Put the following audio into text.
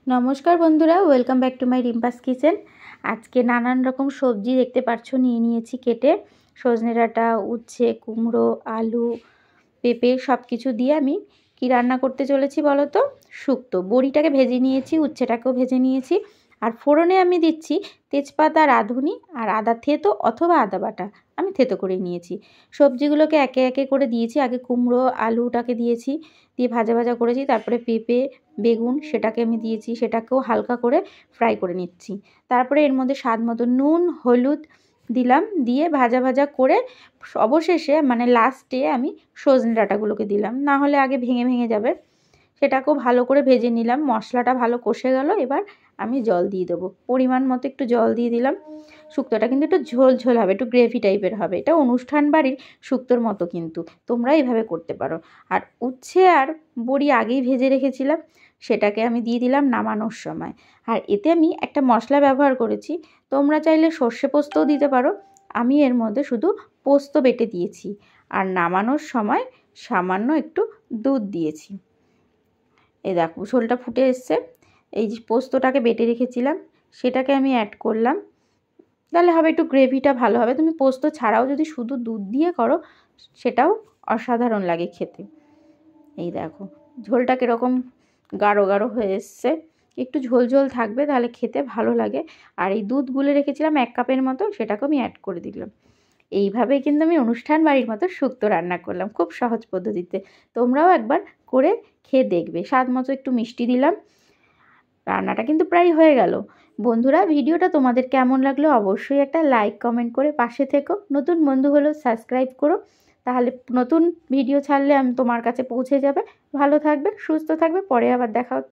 नमस्कार बंधुरा welcome back to my Rimpa's kitchen. आज के नानान रकम सब्जी देखते पाচ্ছো নিয়ে নিয়েছি কেটে সজনে ডাঁটা উচ্ছে কুমড়ো आलू পেঁপে সব কিছু দিয়ে আমি কি রান্না করতে চলেছি বলো তো। শুক্তো বড়িটাকে ভেজে নিয়েছি, উচ্ছেটাকেও ভেজে নিয়েছি, আর ফোড়নে আমি দিচ্ছি তেজপাতা, রাঁধুনি আর আদা থেতো অথবা আদা বাটা আমি থেতো করে নিয়েছি। সবজিগুলোকে একে একে করে দিয়েছি। আগে কুমড়ো আলুটাকে দিয়েছি, দিয়ে ভাজা ভাজা করেছি, তারপরে পেঁপে বেগুন সেটাকে আমি দিয়েছি, সেটাকেও হালকা করে ফ্রাই করে নিচ্ছি। তারপরে এর মধ্যে স্বাদ মতো নুন হলুদ দিলাম, দিয়ে ভাজা ভাজা করে অবশেষে মানে লাস্টে আমি সজনে ডাঁটাগুলোকে দিলাম, না হলে আগে ভেঙে ভেঙে যাবে। সেটাকেও ভালো করে ভেজে নিলাম, মশলাটা ভালো কষে গেল। এবার আমি জল দিয়ে দেবো, পরিমাণ মতো একটু জল দিয়ে দিলাম। শুক্তোটা কিন্তু একটু ঝোল ঝোল হবে, একটু গ্রেভি টাইপের হবে। এটা অনুষ্ঠান বাড়ির শুক্তোর মতো, কিন্তু তোমরা এইভাবে করতে পারো। আর উচ্ছে আর বড়ি আগেই ভেজে রেখেছিলাম, সেটাকে আমি দিয়ে দিলাম নামানোর সময়। আর এতে আমি একটা মশলা ব্যবহার করেছি, তোমরা চাইলে সর্ষে পোস্তও দিতে পারো। আমি এর মধ্যে শুধু পোস্ত বেটে দিয়েছি, আর নামানোর সময় সামান্য একটু দুধ দিয়েছি। এই দেখো ঝোলটা ফুটে এসছে। এই যে পোস্তটাকে বেটে রেখেছিলাম সেটাকে আমি অ্যাড করলাম, তাহলে হবে একটু গ্রেভিটা ভালো হবে। তুমি পোস্ত ছাড়াও যদি শুধু দুধ দিয়ে করো সেটাও অসাধারণ লাগে খেতে। এই দেখো ঝোলটা কীরকম গাঢ় গাঢ় হয়ে এসছে, একটু ঝোল ঝোল থাকবে তাহলে খেতে ভালো লাগে। আর এই দুধ গুলে রেখেছিলাম 1 কাপের মতো, সেটাকেও আমি অ্যাড করে দিলাম। এইভাবেই কিন্তু আমি অনুষ্ঠান বাড়ির মতো শুক্তো রান্না করলাম, খুব সহজ পদ্ধতিতে। তোমরাও একবার করে খেয়ে দেখবে। স্বাদ মতো একটু মিষ্টি দিলাম। রান্নাটা কিন্তু প্রায় হয়ে গেল। বন্ধুরা ভিডিওটা তোমাদের কেমন লাগলো অবশ্যই একটা লাইক কমেন্ট করে পাশে থেকো। নতুন বন্ধু হলেও সাবস্ক্রাইব করো, তাহলে নতুন ভিডিও ছাড়লে আমি তোমার কাছে পৌঁছে যাবে। ভালো থাকবে, সুস্থ থাকবে, পরে আবার দেখা হচ্ছে।